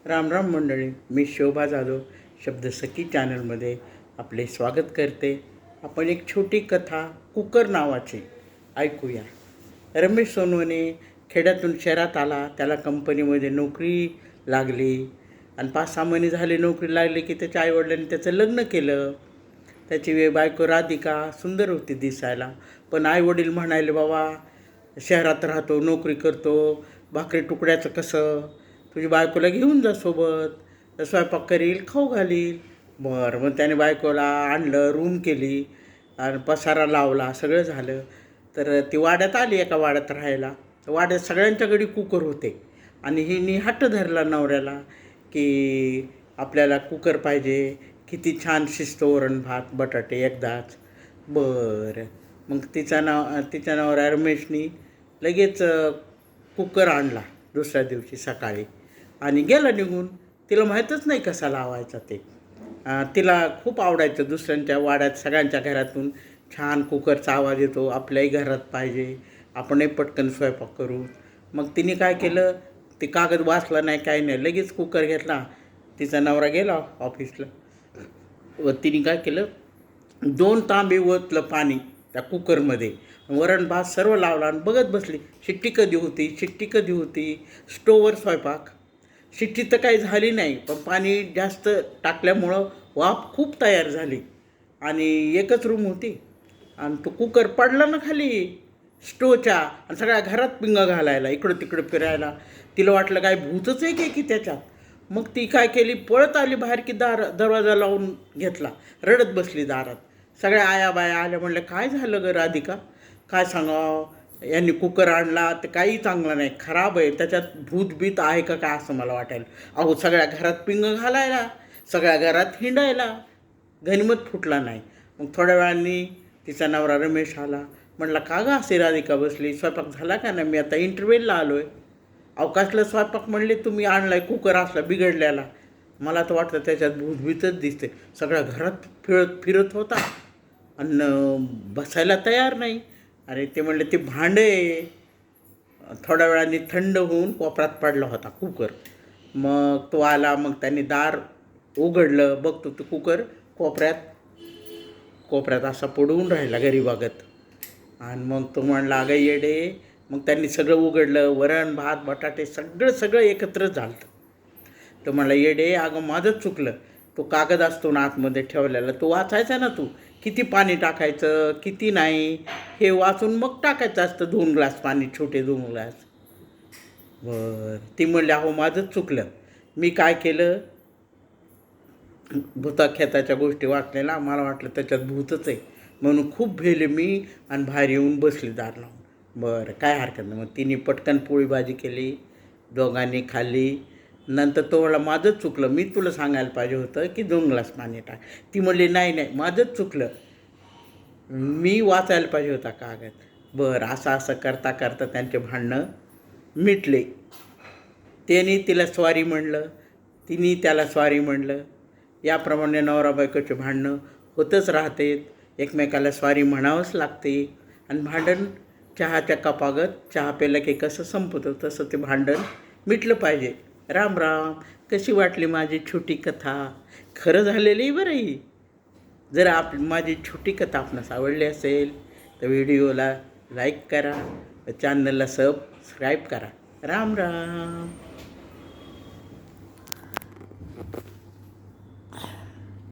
राम राम मंडळी, मी शोभा जाधव शब्दसखी चॅनलमध्ये आपले स्वागत करते. आपण एक छोटी कथा कुकर नावाची ऐकूया. रमेश सोनवणे खेड्यातून शहरात आला. त्याला कंपनीमध्ये नोकरी लागली आणि 5-6 महिने झाले नोकरी लागली की त्याच्या आईवडिलांनी त्याचं लग्न केलं. त्याची बायको राधिका सुंदर होती दिसायला, पण आईवडील म्हणाले, बाबा शहरात राहतो, नोकरी करतो, भाकरी तुकड्याचं कसं, तुझी बायकोला घेऊन जा सोबत, स्वयंपाक करील, खाऊ घालील. बरं, मग त्याने बायकोला आणलं, रूम केली आणि पसारा लावला, सगळं झालं. तर ती वाड्यात आली, एका वाड्यात राहायला. वाड्यात सगळ्यांच्याकडे कुकर होते आणि हिने हट्ट धरला नवऱ्याला की आपल्याला कुकर पाहिजे. किती छान शिजतो वरण भात बटाटे एकदाच. बरं, मग तिच्या नवरा रमेशनी लगेच कुकर आणला दुसऱ्या दिवशी सकाळी आणि गेला निघून. तिला माहीतच नाही कसा लावायचा ते. तिला खूप आवडायचं दुसऱ्यांच्या वाड्यात सगळ्यांच्या घरातून छान कुकरचा आवाज येतो, आपल्याही घरात पाहिजे, आपणही पटकन स्वयंपाक करू. मग तिने काय केलं, ते कागद वाचला नाही, काही नाही, लगेच कुकर घेतला. तिचा नवरा गेला ऑफिसला व तिने काय केलं, 2 तांबे ओतलं पाणी त्या कुकरमध्ये, वरण भात सर्व लावला आणि बघत बसली शिट्टी कधी होती, शिट्टी कधी होती. स्टोवर स्वयंपाक. शिट्टी तर काही झाली नाही, पण पाणी जास्त टाकल्यामुळं वाफ खूप तयार झाली आणि एकच रूम होती आणि तो कुकर पडला ना खाली स्टोवच्या आणि सगळ्या घरात पिंगा घालायला, इकडं तिकडं फिरायला. तिला वाटलं काय भूतच आहे की त्याच्यात. मग ती काय केली, पळत आली बाहेर की दरवाजा लावून घेतला, रडत बसली दारात. सगळ्या आया बाया आल्या, म्हणलं काय झालं गं राधिका, काय सांगावं, यांनी कुकर आणला तर काही चांगलं नाही, खराब आहे, त्याच्यात भूतबीत आहे का काय असं मला वाटायला. अहो सगळ्या घरात पिंग घालायला, सगळ्या घरात हिंडायला, गनिमत फुटला नाही. मग थोड्या वेळांनी तिचा नवरा रमेश आला. म्हटलं का गं असे राधिका बसली, स्वयंपाक झाला का नाही, मी आता इंटरव्ह्यूला आलो आहे. अवकाशला स्वयंपाक म्हणले, तुम्ही आणलाय कुकर असला बिघडल्याला. मला तर वाटतं त्याच्यात भूतभीतच दिसते. सगळ्या घरात फिरत होता आणि बसायला तयार नाही. अरे ते म्हणले ते भांडे. थोड्या वेळाने थंड होऊन कोपऱ्यात पडला होता कुकर. मग तो आला, मग त्यांनी दार उघडलं, बघतो तो कुकर कोपऱ्यात असा पडून राहिला गरीबागत. आणि मग तो म्हणला, अगं येडे. मग त्यांनी सगळं उघडलं, वरण भात बटाटे सगळं एकत्रच झालं. तो म्हणला, येडे, अगं माझंच चुकलं. तो कागद असतो ना आतमध्ये ठेवलेला, तो वाचायचा ना तू, किती पाणी टाकायचं किती नाही हे वाचून मग टाकायचं असतं. 2 ग्लास पाणी, छोटे 2 ग्लास. बरं, ती म्हणली, अहो माझंच चुकलं, मी काय केलं, भूताखेताच्या गोष्टी वाचलेला, मला वाटलं त्याच्यात भूतच आहे, म्हणून खूप भेले मी आणि बाहेर येऊन बसली दार लावून. बरं, काय हरकत नाही. मग तिने पटकन पोळी भाजी केली, दोघांनी खाल्ली. नंतर तो म्हणला, माझंच चुकलं, मी तुला सांगायला पाहिजे होतं की 2 ग्लास पाणी टाक. ती म्हणली, नाही माझंच चुकलं, मी वाचायला पाहिजे होता कागद. बरं, असं करता करता त्यांचे भांडणं मिटले. त्याने तिला सॉरी म्हणलं, तिने त्याला सॉरी म्हणलं. याप्रमाणे नवरा बायकोचे भांडणं होतच राहते, एकमेकाला सॉरी म्हणावंच लागते. आणि भांडण चहाच्या कपागत, चहा प्यायला की कसं संपतं तसं ते भांडण मिटलं पाहिजे. राम राम. कशी वाटली माझी छोटी कथा? खरं झालेली बरं ही. जर माझी छोटी कथा आपणास आवडली असेल तर व्हिडिओला लाईक करा, चॅनलला सबस्क्राईब करा. राम राम.